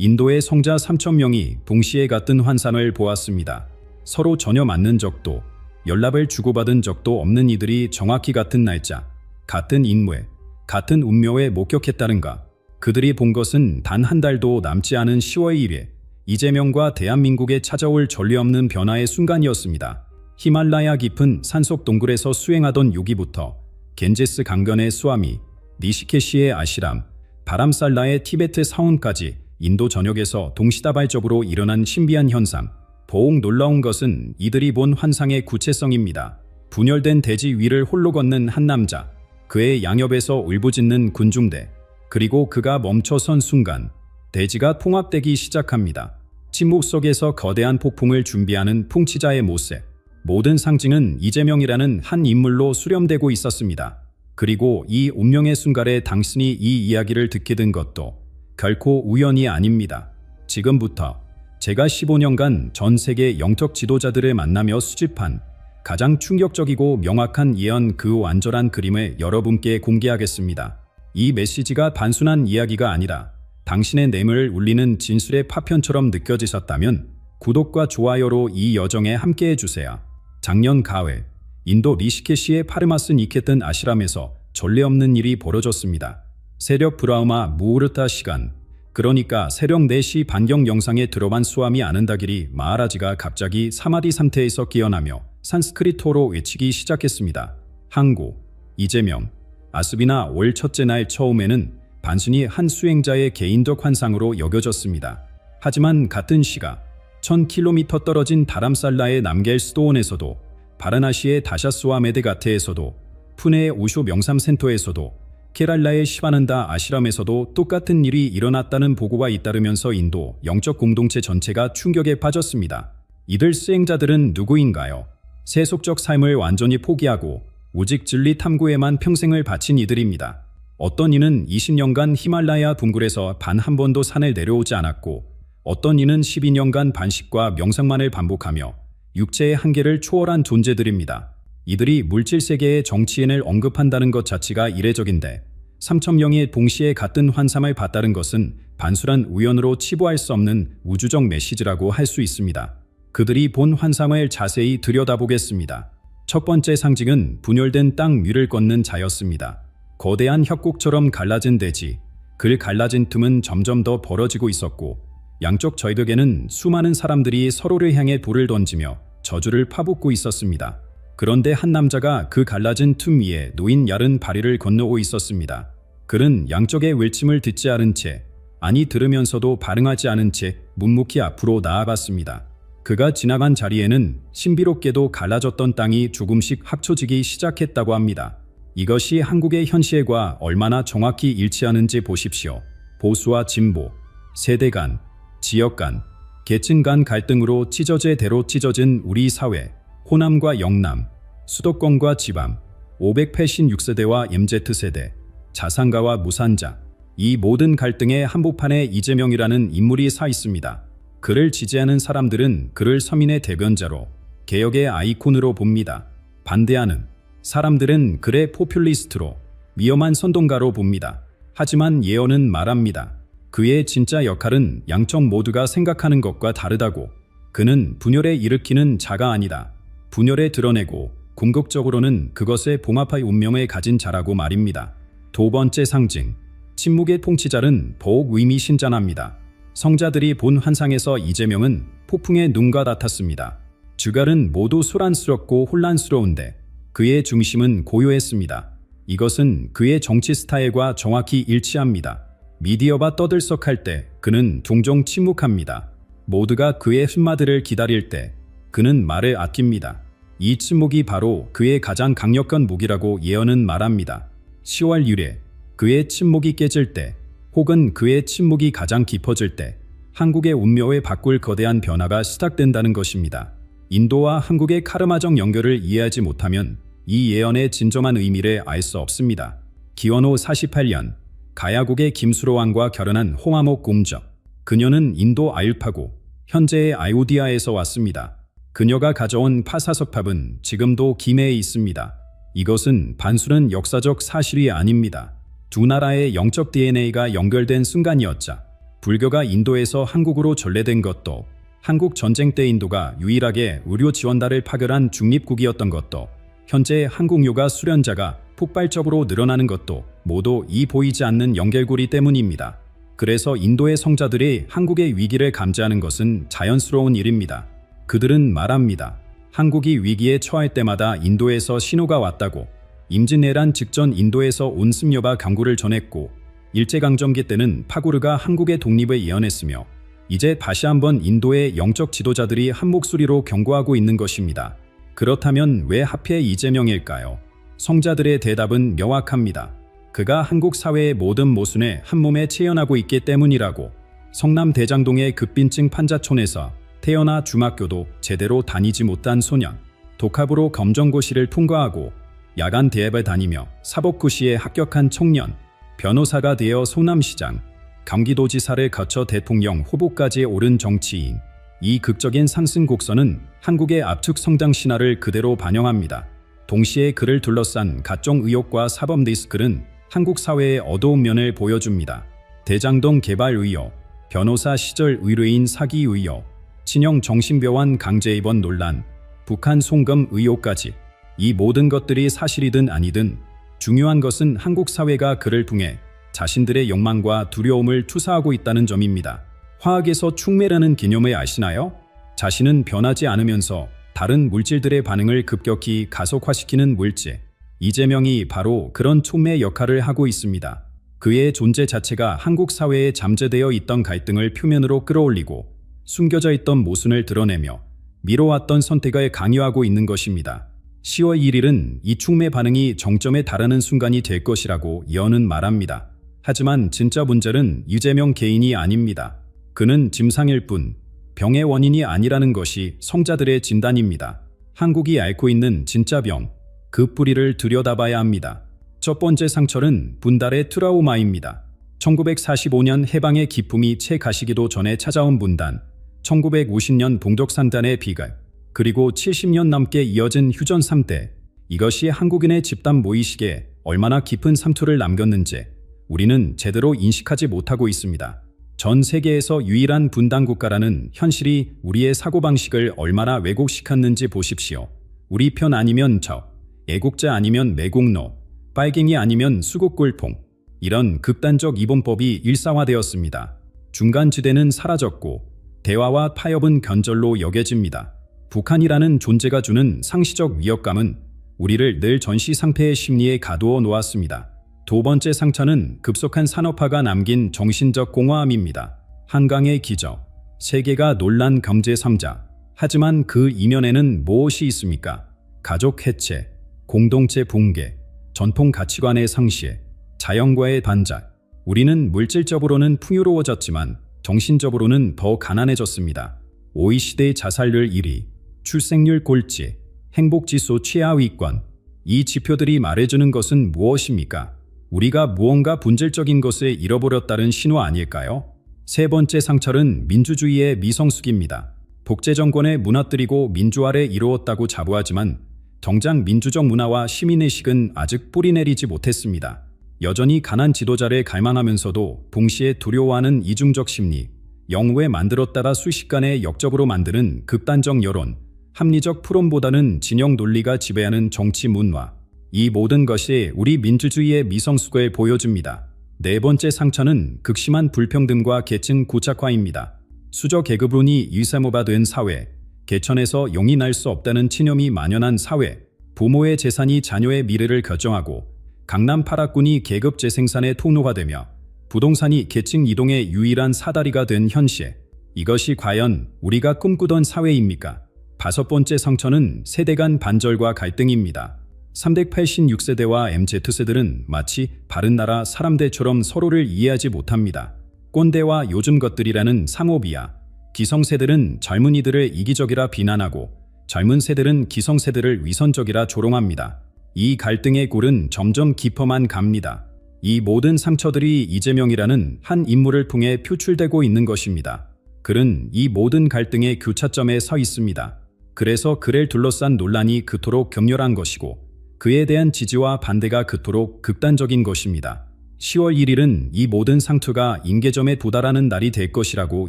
인도의 성자 3,000명이 동시에 같은 환상을 보았습니다. 서로 전혀 맞는 적도 연락을 주고받은 적도 없는 이들이 정확히 같은 날짜, 같은 인무에, 같은 운묘에 목격했다는가. 그들이 본 것은 단 한 달도 남지 않은 10월 1일 이재명과 대한민국에 찾아올 전례 없는 변화의 순간이었습니다. 히말라야 깊은 산속 동굴에서 수행하던 요기부터 겐제스 강변의 수아미, 니시케시의 아시람, 바람살라의 티베트 사원까지 인도 전역에서 동시다발적으로 일어난 신비한 현상. 더욱 놀라운 것은 이들이 본 환상의 구체성입니다. 분열된 대지 위를 홀로 걷는 한 남자, 그의 양옆에서 울부짖는 군중대, 그리고 그가 멈춰선 순간 대지가 통합되기 시작합니다. 침묵 속에서 거대한 폭풍을 준비하는 풍치자의 모습. 모든 상징은 이재명이라는 한 인물로 수렴되고 있었습니다. 그리고 이 운명의 순간에 당신이 이 이야기를 듣게 된 것도 결코 우연이 아닙니다. 지금부터 제가 15년간 전 세계 영적 지도자들을 만나며 수집한 가장 충격적이고 명확한 예언, 그 완전한 그림을 여러분께 공개하겠습니다. 이 메시지가 단순한 이야기가 아니라 당신의 내면을 울리는 진술의 파편처럼 느껴지셨다면 구독과 좋아요로 이 여정에 함께해 주세요. 작년 가을 인도 리시케시의 파르마스 니케튼 아시람에서 전례 없는 일이 벌어졌습니다. 새벽 브라흐마 무후르타 시간, 그러니까 새벽 4시 반경 영상에 들어간 수아미 아난다기리 마하라지가 갑자기 사마디 상태에서 깨어나며 산스크리트어로 외치기 시작했습니다. 항구, 이재명, 아스비나 올 첫째 날 처음에는 단순히 한 수행자의 개인적 환상으로 여겨졌습니다. 하지만 같은 시각 1000km 떨어진 다람살라의 남겔 스도온에서도, 바라나시의 다샤스와 메데가테에서도, 푸네의 오쇼 명삼센터에서도, 케랄라의 시바난다 아시람에서도 똑같은 일이 일어났다는 보고가 잇따르면서 인도 영적 공동체 전체가 충격에 빠졌습니다. 이들 수행자들은 누구인가요? 세속적 삶을 완전히 포기하고 오직 진리 탐구에만 평생을 바친 이들입니다. 어떤 이는 20년간 히말라야 동굴에서 단 한 번도 산을 내려오지 않았고, 어떤 이는 12년간 반식과 명상만을 반복하며 육체의 한계를 초월한 존재들입니다. 이들이 물질세계의 정치인을 언급한다는 것 자체가 이례적인데 3,000명이 동시에 같은 환상을 봤다는 것은 단순한 우연으로 치부할 수 없는 우주적 메시지라고 할 수 있습니다. 그들이 본 환상을 자세히 들여다보겠습니다. 첫 번째 상징은 분열된 땅 위를 걷는 자였습니다. 거대한 협곡처럼 갈라진 대지, 그 갈라진 틈은 점점 더 벌어지고 있었고, 양쪽 절벽에는 수많은 사람들이 서로를 향해 돌을 던지며 저주를 파붓고 있었습니다. 그런데 한 남자가 그 갈라진 틈 위에 놓인 얇은 다리를 건너고 있었습니다. 그는 양쪽의 외침을 듣지 않은 채, 아니 들으면서도 반응하지 않은 채 묵묵히 앞으로 나아갔습니다. 그가 지나간 자리에는 신비롭게도 갈라졌던 땅이 조금씩 합쳐지기 시작했다고 합니다. 이것이 한국의 현실과 얼마나 정확히 일치하는지 보십시오. 보수와 진보, 세대 간, 지역 간, 계층 간 갈등으로 찢어제대로 찢어진 우리 사회, 호남과 영남, 수도권과 지방, 586세대와 MZ세대, 자산가와 무산자, 이 모든 갈등의 한복판에 이재명이라는 인물이 서 있습니다. 그를 지지하는 사람들은 그를 서민의 대변자로, 개혁의 아이콘으로 봅니다. 반대하는 사람들은 그를 포퓰리스트로, 위험한 선동가로 봅니다. 하지만 예언은 말합니다. 그의 진짜 역할은 양쪽 모두가 생각하는 것과 다르다고. 그는 분열에 일으키는 자가 아니다. 분열에 드러내고 궁극적으로는 그것의 봉합의 운명을 가진 자라고 말입니다. 두 번째 상징, 침묵의 통치자는 더욱 의미심장합니다. 성자들이 본 환상에서 이재명은 폭풍의 눈과 같았습니다. 주갈은 모두 소란스럽고 혼란스러운데 그의 중심은 고요했습니다. 이것은 그의 정치 스타일과 정확히 일치합니다. 미디어가 떠들썩할 때 그는 종종 침묵합니다. 모두가 그의 한마디를 기다릴 때 그는 말을 아낍니다. 이 침묵이 바로 그의 가장 강력한 무기라고 예언은 말합니다. 10월 1일 그의 침묵이 깨질 때, 혹은 그의 침묵이 가장 깊어질 때 한국의 운명을 바꿀 거대한 변화가 시작된다는 것입니다. 인도와 한국의 카르마적 연결을 이해하지 못하면 이 예언의 진정한 의미를 알 수 없습니다. 기원후 48년 가야국의 김수로 왕과 결혼한 홍아목 공적. 그녀는 인도 아일파고, 현재의 아유디아에서 왔습니다. 그녀가 가져온 파사석탑은 지금도 김해에 있습니다. 이것은 단순한 역사적 사실이 아닙니다. 두 나라의 영적 DNA가 연결된 순간이었자 불교가 인도에서 한국으로 전래된 것도, 한국 전쟁 때 인도가 유일하게 의료 지원단을 파견한 중립국이었던 것도, 현재 한국요가 수련자가 폭발적으로 늘어나는 것도 모두 이 보이지 않는 연결고리 때문입니다. 그래서 인도의 성자들이 한국의 위기를 감지하는 것은 자연스러운 일입니다. 그들은 말합니다. 한국이 위기에 처할 때마다 인도에서 신호가 왔다고. 임진왜란 직전 인도에서 온 승려가 경고를 전했고, 일제강점기 때는 파고르가 한국의 독립을 예언했으며, 이제 다시 한번 인도의 영적 지도자들이 한 목소리로 경고하고 있는 것입니다. 그렇다면 왜 하필 이재명일까요? 성자들의 대답은 명확합니다. 그가 한국 사회의 모든 모순에 한몸에 체현하고 있기 때문이라고. 성남 대장동의 급빈층 판자촌에서 태어나 중학교도 제대로 다니지 못한 소년, 독학으로 검정고시를 통과하고 야간 대학을 다니며 사법고시에 합격한 청년, 변호사가 되어 성남시장, 경기도지사를 거쳐 대통령 후보까지 오른 정치인. 이 극적인 상승 곡선은 한국의 압축 성장 신화를 그대로 반영합니다. 동시에 그를 둘러싼 각종 의혹과 사법 리스크는 한국 사회의 어두운 면을 보여줍니다. 대장동 개발 의혹, 변호사 시절 의뢰인 사기 의혹, 친형 정신병원 강제 입원 논란, 북한 송금 의혹까지. 이 모든 것들이 사실이든 아니든 중요한 것은 한국 사회가 그를 통해 자신들의 욕망과 두려움을 투사하고 있다는 점입니다. 화학에서 충매라는 개념을 아시나요? 자신은 변하지 않으면서 다른 물질들의 반응을 급격히 가속화시키는 물질. 이재명이 바로 그런 촉매 역할을 하고 있습니다. 그의 존재 자체가 한국 사회에 잠재되어 있던 갈등을 표면으로 끌어올리고 숨겨져 있던 모순을 드러내며 미뤄왔던 선택을 강요하고 있는 것입니다. 10월 1일은 이 촉매 반응이 정점에 달하는 순간이 될 것이라고 예언은 말합니다. 하지만 진짜 문제는 이재명 개인이 아닙니다. 그는 짐상일 뿐, 병의 원인이 아니라는 것이 성자들의 진단입니다. 한국이 앓고 있는 진짜 병, 그 뿌리를 들여다봐야 합니다. 첫 번째 상처는 분달의 트라우마입니다. 1945년 해방의 기쁨이 채 가시기도 전에 찾아온 분단, 1950년 봉독산단의 비극, 그리고 70년 넘게 이어진 휴전 3대. 이것이 한국인의 집단 모의식에 얼마나 깊은 상처를 남겼는지 우리는 제대로 인식하지 못하고 있습니다. 전 세계에서 유일한 분단국가라는 현실이 우리의 사고방식을 얼마나 왜곡시켰는지 보십시오. 우리 편 아니면 적, 애국자 아니면 매국노, 빨갱이 아니면 수국골퐁. 이런 극단적 이분법이 일상화되었습니다. 중간지대는 사라졌고 대화와 타협은 변절로 여겨집니다. 북한이라는 존재가 주는 상시적 위협감은 우리를 늘 전시 상태의 심리에 가두어 놓았습니다. 두 번째 상처는 급속한 산업화가 남긴 정신적 공허함입니다. 한강의 기적, 세계가 놀란 경제 성장. 하지만 그 이면에는 무엇이 있습니까? 가족 해체, 공동체 붕괴, 전통 가치관의 상실, 자연과의 반작. 우리는 물질적으로는 풍요로워졌지만 정신적으로는 더 가난해졌습니다. OECD 자살률 1위, 출생률 꼴찌, 행복지수 최하위권. 이 지표들이 말해주는 것은 무엇입니까? 우리가 무언가 본질적인 것을 잃어버렸다는 신호 아닐까요? 세 번째 상처는 민주주의의 미성숙입니다. 독재 정권을 무너뜨리고 민주화를 이루었다고 자부하지만 정작 민주적 문화와 시민의식은 아직 뿌리내리지 못했습니다. 여전히 강한 지도자를 갈망하면서도 동시에 두려워하는 이중적 심리, 영우에 만들었다가 순식간에 역적으로 만드는 극단적 여론, 합리적 풀론보다는 진영 논리가 지배하는 정치 문화. 이 모든 것이 우리 민주주의의 미성숙을 보여줍니다. 네 번째 상처는 극심한 불평등과 계층 고착화입니다. 수저 계급론이 일사모바된 사회, 개천에서 용이 날 수 없다는 친념이 만연한 사회, 부모의 재산이 자녀의 미래를 결정하고 강남 8학군이 계급 재생산의 통로화되며 부동산이 계층 이동의 유일한 사다리가 된 현실. 이것이 과연 우리가 꿈꾸던 사회입니까? 다섯 번째 상처는 세대 간 반절과 갈등입니다. 386세대와 MZ세들은 마치 바른나라 사람들처럼 서로를 이해하지 못합니다. 꼰대와 요즘 것들이라는 상호비하. 기성세들은 젊은이들을 이기적이라 비난하고 젊은 세들은 기성세들을 위선적이라 조롱합니다. 이 갈등의 골은 점점 깊어만 갑니다. 이 모든 상처들이 이재명이라는 한 인물을 통해 표출되고 있는 것입니다. 그는 이 모든 갈등의 교차점에 서 있습니다. 그래서 그를 둘러싼 논란이 그토록 격렬한 것이고 그에 대한 지지와 반대가 그토록 극단적인 것입니다. 10월 1일은 이 모든 상투가 임계점에 도달하는 날이 될 것이라고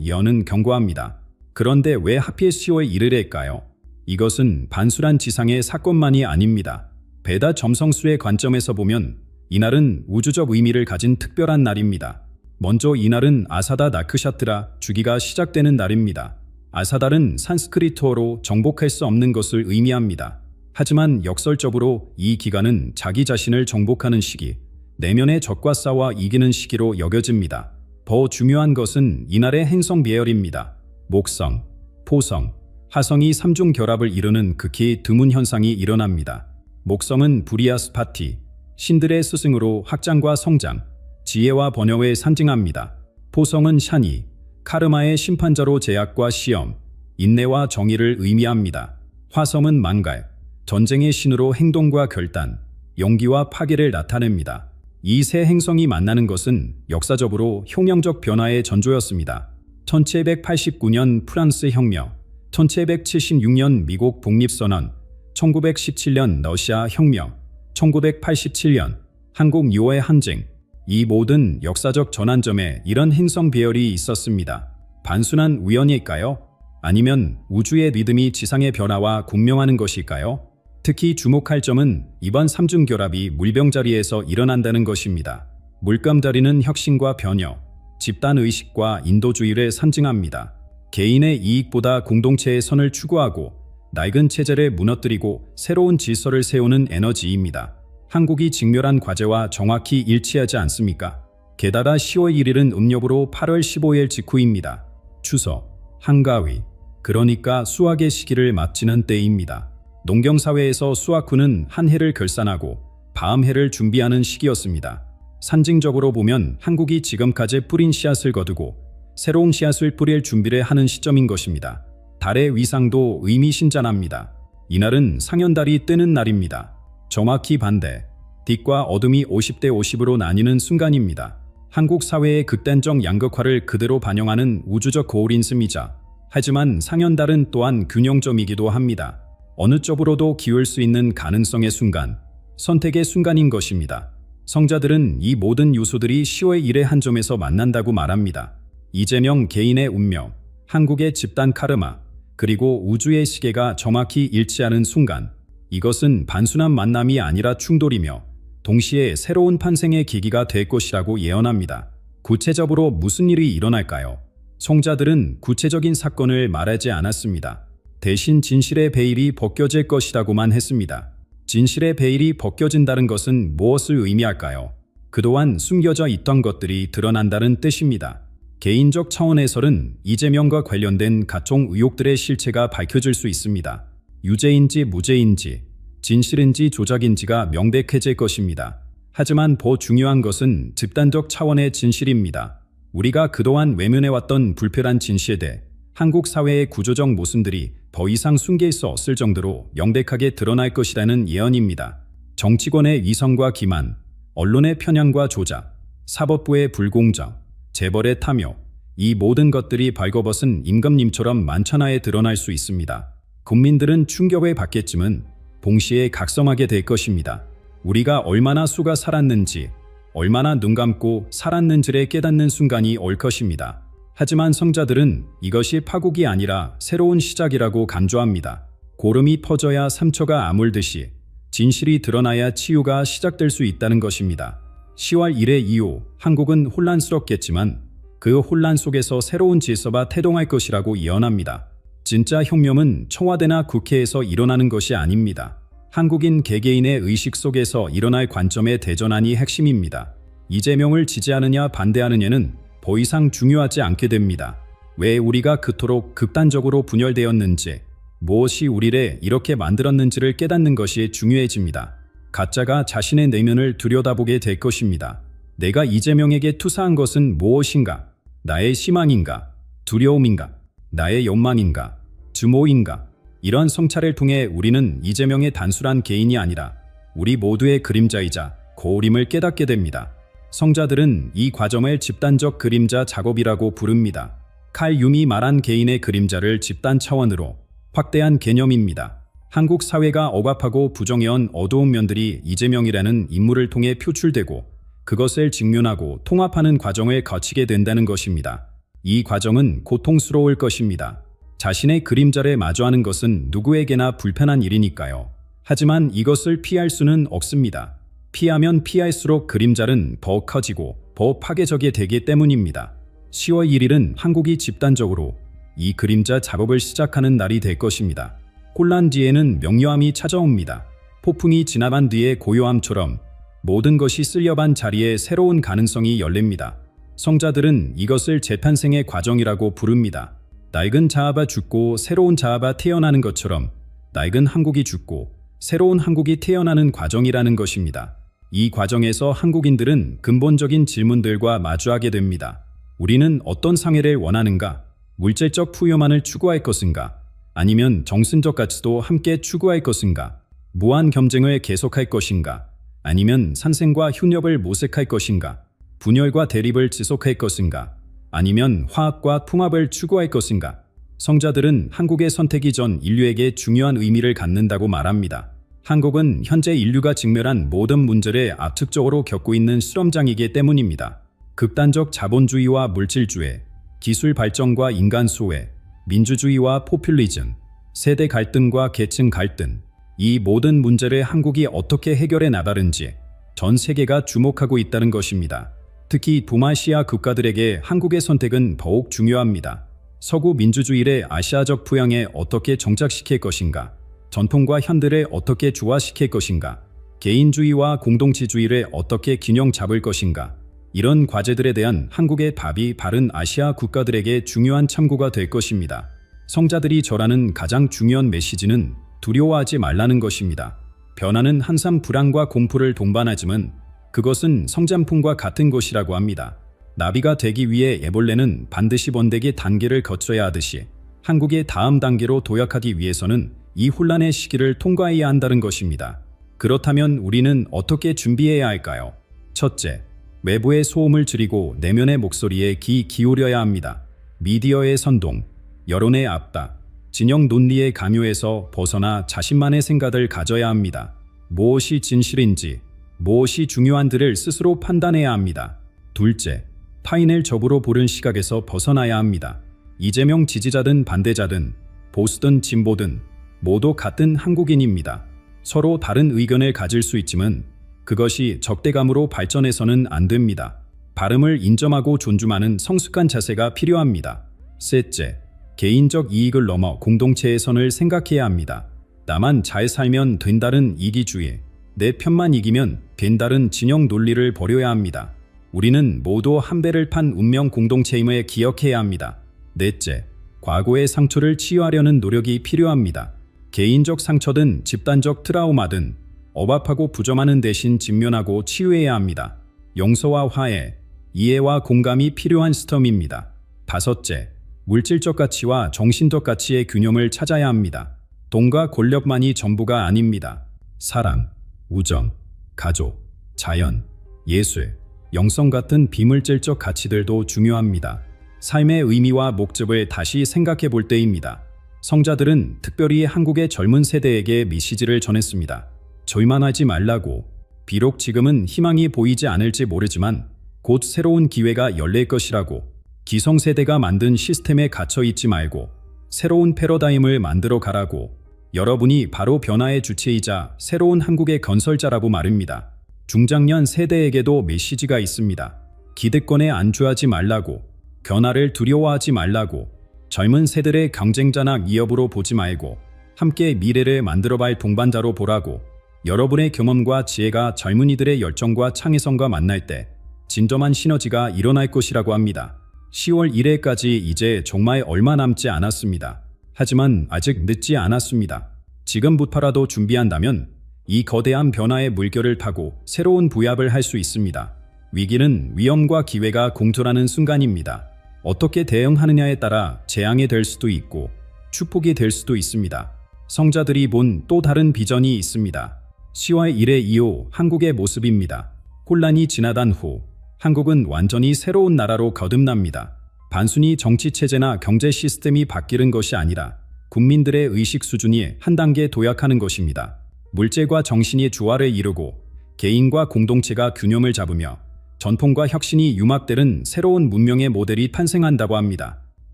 예언은 경고합니다. 그런데 왜 하필 10월 1일일까요? 이것은 단순한 지상의 사건만이 아닙니다. 베다 점성술의 관점에서 보면 이날은 우주적 의미를 가진 특별한 날입니다. 먼저 이날은 아사다 나크샤트라 주기가 시작되는 날입니다. 아사달은 산스크리트어로 정복할 수 없는 것을 의미합니다. 하지만 역설적으로 이 기간은 자기 자신을 정복하는 시기, 내면의 적과 싸워 이기는 시기로 여겨집니다. 더 중요한 것은 이날의 행성 배열입니다. 목성, 토성, 화성이 삼중 결합을 이루는 극히 드문 현상이 일어납니다. 목성은 부리아스파티, 신들의 스승으로 확장과 성장, 지혜와 번영을 상징합니다. 토성은 샤니, 카르마의 심판자로 제약과 시험, 인내와 정의를 의미합니다. 화성은 망갈, 전쟁의 신으로 행동과 결단, 용기와 파괴를 나타냅니다. 이 세 행성이 만나는 것은 역사적으로 혁명적 변화의 전조였습니다. 1789년 프랑스 혁명, 1776년 미국 독립선언, 1917년 러시아 혁명, 1987년 한국 유오의 항쟁, 이 모든 역사적 전환점에 이런 행성 배열이 있었습니다. 단순한 우연일까요? 아니면 우주의 리듬이 지상의 변화와 공명하는 것일까요? 특히 주목할 점은 이번 삼중결합이 물병자리에서 일어난다는 것입니다. 물감자리는 혁신과 변혁, 집단의식과 인도주의를 상징합니다. 개인의 이익보다 공동체의 선을 추구하고 낡은 체제를 무너뜨리고 새로운 질서를 세우는 에너지입니다. 한국이 직면한 과제와 정확히 일치하지 않습니까? 게다가 10월 1일은 음력으로 8월 15일 직후입니다. 추석, 한가위, 그러니까 수확의 시기를 맞이는 때입니다. 농경사회에서 수확 후는 한 해를 결산하고 다음 해를 준비하는 시기였습니다. 상징적으로 보면 한국이 지금까지 뿌린 씨앗을 거두고 새로운 씨앗을 뿌릴 준비를 하는 시점인 것입니다. 달의 위상도 의미심장합니다. 이날은 상현달이 뜨는 날입니다. 정확히 반대, 빛과 어둠이 50대 50으로 나뉘는 순간입니다. 한국 사회의 극단적 양극화를 그대로 반영하는 우주적 거울인습이자 하지만 상현달은 또한 균형점이기도 합니다. 어느 쪽으로도 기울 수 있는 가능성의 순간, 선택의 순간인 것입니다. 성자들은 이 모든 요소들이 10월 1일 한 점에서 만난다고 말합니다. 이재명 개인의 운명, 한국의 집단 카르마, 그리고 우주의 시계가 정확히 일치하는 순간, 이것은 단순한 만남이 아니라 충돌이며 동시에 새로운 탄생의 계기가 될 것이라고 예언합니다. 구체적으로 무슨 일이 일어날까요? 성자들은 구체적인 사건을 말하지 않았습니다. 대신 진실의 베일이 벗겨질 것이라고만 했습니다. 진실의 베일이 벗겨진다는 것은 무엇을 의미할까요? 그동안 숨겨져 있던 것들이 드러난다는 뜻입니다. 개인적 차원에서는 이재명과 관련된 각종 의혹들의 실체가 밝혀질 수 있습니다. 유죄인지 무죄인지, 진실인지 조작인지가 명백해질 것입니다. 하지만 더 중요한 것은 집단적 차원의 진실입니다. 우리가 그동안 외면해왔던 불필요한 진실에 대해 한국 사회의 구조적 모순들이 더 이상 숨길 수 없을 정도로 명백하게 드러날 것이라는 예언입니다. 정치권의 위선과 기만, 언론의 편향과 조작, 사법부의 불공정, 재벌의 탐욕, 이 모든 것들이 발거벗은 임금님처럼 만천하에 드러날 수 있습니다. 국민들은 충격을 받겠지만 동시에 각성하게 될 것입니다. 우리가 얼마나 수가 살았는지, 얼마나 눈 감고 살았는지를 깨닫는 순간이 올 것입니다. 하지만 성자들은 이것이 파국이 아니라 새로운 시작이라고 강조합니다. 고름이 퍼져야 삼초가 아물듯이 진실이 드러나야 치유가 시작될 수 있다는 것입니다. 10월 1일 이후 한국은 혼란스럽겠지만 그 혼란 속에서 새로운 질서가 태동할 것이라고 예언합니다. 진짜 혁명은 청와대나 국회에서 일어나는 것이 아닙니다. 한국인 개개인의 의식 속에서 일어날 관점의 대전환이 핵심입니다. 이재명을 지지하느냐 반대하느냐는 더 이상 중요하지 않게 됩니다. 왜 우리가 그토록 극단적으로 분열되었는지, 무엇이 우리를 이렇게 만들었는지를 깨닫는 것이 중요해집니다. 가짜가 자신의 내면을 들여다보게 될 것입니다. 내가 이재명에게 투사한 것은 무엇인가? 나의 희망인가? 두려움인가? 나의 욕망인가? 증오인가? 이런 성찰을 통해 우리는 이재명의 단순한 개인이 아니라 우리 모두의 그림자이자 거울임을 깨닫게 됩니다. 성자들은 이 과정을 집단적 그림자 작업이라고 부릅니다. 칼 융이 말한 개인의 그림자를 집단 차원으로 확대한 개념입니다. 한국 사회가 억압하고 부정해온 어두운 면들이 이재명이라는 인물을 통해 표출되고 그것을 직면하고 통합하는 과정을 거치게 된다는 것입니다. 이 과정은 고통스러울 것입니다. 자신의 그림자를 마주하는 것은 누구에게나 불편한 일이니까요. 하지만 이것을 피할 수는 없습니다. 피하면 피할수록 그림자는 더 커지고 더 파괴적이 되기 때문입니다. 10월 1일은 한국이 집단적으로 이 그림자 작업을 시작하는 날이 될 것입니다. 혼란 뒤에는 명료함이 찾아옵니다. 폭풍이 지나간 뒤의 고요함처럼 모든 것이 쓸려간 자리에 새로운 가능성이 열립니다. 성자들은 이것을 재탄생의 과정이라고 부릅니다. 낡은 자아가 죽고 새로운 자아가 태어나는 것처럼 낡은 한국이 죽고 새로운 한국이 태어나는 과정이라는 것입니다. 이 과정에서 한국인들은 근본적인 질문들과 마주하게 됩니다. 우리는 어떤 상해를 원하는가? 물질적富裕만을 추구할 것인가? 아니면 정신적 가치도 함께 추구할 것인가? 무한 경쟁을 계속할 것인가? 아니면 산생과 협력을 모색할 것인가? 분열과 대립을 지속할 것인가? 아니면 화합과 통합을 추구할 것인가? 성자들은 한국의 선택이 전 인류에게 중요한 의미를 갖는다고 말합니다. 한국은 현재 인류가 직면한 모든 문제를 압축적으로 겪고 있는 실험장이기 때문입니다. 극단적 자본주의와 물질주의, 기술 발전과 인간 소외, 민주주의와 포퓰리즘, 세대 갈등과 계층 갈등, 이 모든 문제를 한국이 어떻게 해결해 나가는지 전 세계가 주목하고 있다는 것입니다. 특히 동아시아 국가들에게 한국의 선택은 더욱 중요합니다. 서구 민주주의를 아시아적 토양에 어떻게 정착시킬 것인가? 전통과 현대를 어떻게 조화시킬 것인가? 개인주의와 공동체주의를 어떻게 균형 잡을 것인가? 이런 과제들에 대한 한국의 답이 바른 아시아 국가들에게 중요한 참고가 될 것입니다. 성자들이 절하는 가장 중요한 메시지는 두려워하지 말라는 것입니다. 변화는 항상 불안과 공포를 동반하지만 그것은 성장품과 같은 것이라고 합니다. 나비가 되기 위해 애벌레는 반드시 번데기 단계를 거쳐야 하듯이 한국의 다음 단계로 도약하기 위해서는 이 혼란의 시기를 통과해야 한다는 것입니다. 그렇다면 우리는 어떻게 준비해야 할까요? 첫째, 외부의 소음을 줄이고 내면의 목소리에 귀 기울여야 합니다. 미디어의 선동, 여론의 압박, 진영 논리의 강요에서 벗어나 자신만의 생각을 가져야 합니다. 무엇이 진실인지, 무엇이 중요한지를 스스로 판단해야 합니다. 둘째, 타인을 적으로 보는 시각에서 벗어나야 합니다. 이재명 지지자든 반대자든 보수든 진보든 모두 같은 한국인입니다. 서로 다른 의견을 가질 수 있지만 그것이 적대감으로 발전해서는 안 됩니다. 발음을 인정하고 존중하는 성숙한 자세가 필요합니다. 셋째, 개인적 이익을 넘어 공동체의 선을 생각해야 합니다. 나만 잘 살면 된다는 이기주의, 내 편만 이기면 된다는 진영 논리를 버려야 합니다. 우리는 모두 한 배를 탄 운명 공동체임을 기억해야 합니다. 넷째, 과거의 상처를 치유하려는 노력이 필요합니다. 개인적 상처든 집단적 트라우마든 억압하고 부정하는 대신 직면하고 치유해야 합니다. 용서와 화해, 이해와 공감이 필요한 시점입니다. 다섯째, 물질적 가치와 정신적 가치의 균형을 찾아야 합니다. 돈과 권력만이 전부가 아닙니다. 사랑, 우정, 가족, 자연, 예술, 영성 같은 비물질적 가치들도 중요합니다. 삶의 의미와 목적을 다시 생각해 볼 때입니다. 성자들은 특별히 한국의 젊은 세대에게 메시지를 전했습니다. 절망하지 말라고. 비록 지금은 희망이 보이지 않을지 모르지만 곧 새로운 기회가 열릴 것이라고. 기성세대가 만든 시스템에 갇혀 있지 말고 새로운 패러다임을 만들어 가라고. 여러분이 바로 변화의 주체이자 새로운 한국의 건설자라고 말입니다. 중장년 세대에게도 메시지가 있습니다. 기득권에 안주하지 말라고. 변화를 두려워하지 말라고. 젊은 세대를 경쟁자나 위협으로 보지 말고 함께 미래를 만들어갈 동반자로 보라고. 여러분의 경험과 지혜가 젊은이들의 열정과 창의성과 만날 때 진정한 시너지가 일어날 것이라고 합니다. 10월 1일까지 이제 정말 얼마 남지 않았습니다. 하지만 아직 늦지 않았습니다. 지금부터라도 준비한다면 이 거대한 변화의 물결을 타고 새로운 부합을 할 수 있습니다. 위기는 위험과 기회가 공존하는 순간입니다. 어떻게 대응하느냐에 따라 재앙이 될 수도 있고 축복이 될 수도 있습니다. 성자들이 본 또 다른 비전이 있습니다. 10월 1일 이후 한국의 모습입니다. 혼란이 지나간 후 한국은 완전히 새로운 나라로 거듭납니다. 단순히 정치체제나 경제 시스템이 바뀌는 것이 아니라 국민들의 의식 수준이 한 단계 도약하는 것입니다. 물질과 정신이 조화를 이루고 개인과 공동체가 균형을 잡으며 전통과 혁신이 융합되는 새로운 문명의 모델이 탄생한다고 합니다.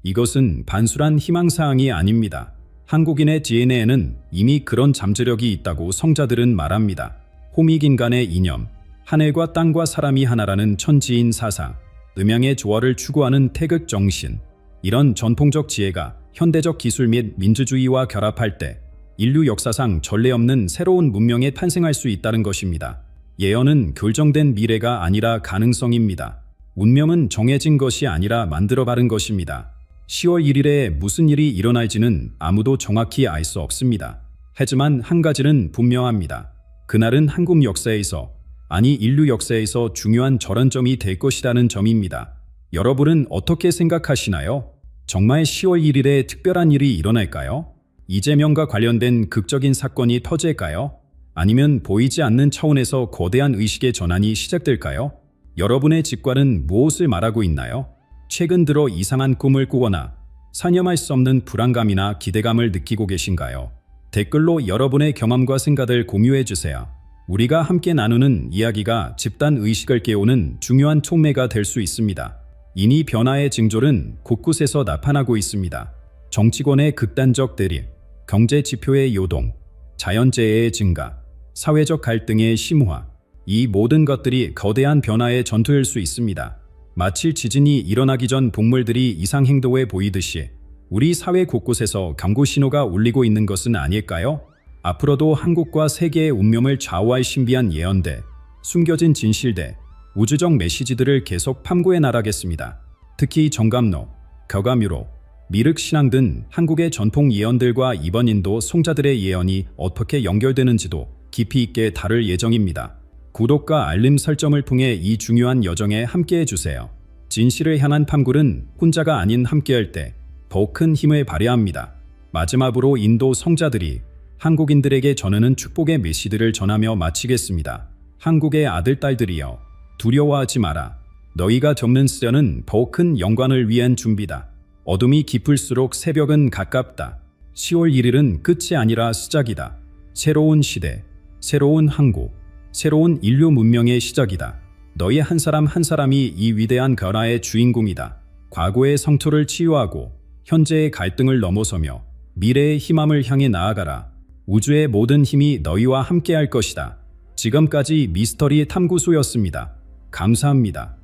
이것은 단순한 희망사항이 아닙니다. 한국인의 DNA에는 이미 그런 잠재력이 있다고 성자들은 말합니다. 호미긴간의 이념, 하늘과 땅과 사람이 하나라는 천지인 사상, 음양의 조화를 추구하는 태극 정신, 이런 전통적 지혜가 현대적 기술 및 민주주의와 결합할 때 인류 역사상 전례 없는 새로운 문명에 탄생할 수 있다는 것입니다. 예언은 결정된 미래가 아니라 가능성입니다. 운명은 정해진 것이 아니라 만들어 바른 것입니다. 10월 1일에 무슨 일이 일어날지는 아무도 정확히 알 수 없습니다. 하지만 한 가지는 분명합니다. 그날은 한국 역사에서, 아니 인류 역사에서 중요한 전환점이 될 것이라는 점입니다. 여러분은 어떻게 생각하시나요? 정말 10월 1일에 특별한 일이 일어날까요? 이재명과 관련된 극적인 사건이 터질까요? 아니면 보이지 않는 차원에서 거대한 의식의 전환이 시작될까요? 여러분의 직관은 무엇을 말하고 있나요? 최근 들어 이상한 꿈을 꾸거나 사념할 수 없는 불안감이나 기대감을 느끼고 계신가요? 댓글로 여러분의 경험과 생각을 공유해주세요. 우리가 함께 나누는 이야기가 집단 의식을 깨우는 중요한 촉매가 될 수 있습니다. 이미 변화의 징조는 곳곳에서 나타나고 있습니다. 정치권의 극단적 대립, 경제 지표의 요동, 자연재해의 증가, 사회적 갈등의 심화, 이 모든 것들이 거대한 변화의 전투일 수 있습니다. 마치 지진이 일어나기 전 동물들이 이상 행동해 보이듯이 우리 사회 곳곳에서 경고 신호가 울리고 있는 것은 아닐까요? 앞으로도 한국과 세계의 운명을 좌우할 신비한 예언들, 숨겨진 진실들, 우주적 메시지들을 계속 탐구해 나가겠습니다. 특히 정감로, 격암유로, 미륵신앙 등 한국의 전통 예언들과 이번 인도 성자들의 예언이 어떻게 연결되는지도 깊이 있게 다룰 예정입니다. 구독과 알림 설정을 통해 이 중요한 여정에 함께해 주세요. 진실을 향한 탐구는 혼자가 아닌 함께할 때 더 큰 힘을 발휘합니다. 마지막으로 인도 성자들이 한국인들에게 전하는 축복의 메시지를 전하며 마치겠습니다. 한국의 아들, 딸들이여, 두려워하지 마라. 너희가 겪는 시련은 더 큰 영광을 위한 준비다. 어둠이 깊을수록 새벽은 가깝다. 10월 1일은 끝이 아니라 시작이다. 새로운 시대, 새로운 한국, 새로운 인류 문명의 시작이다. 너희 한 사람 한 사람이 이 위대한 변화의 주인공이다. 과거의 성토를 치유하고 현재의 갈등을 넘어서며 미래의 희망을 향해 나아가라. 우주의 모든 힘이 너희와 함께할 것이다. 지금까지 미스터리 탐구소였습니다. 감사합니다.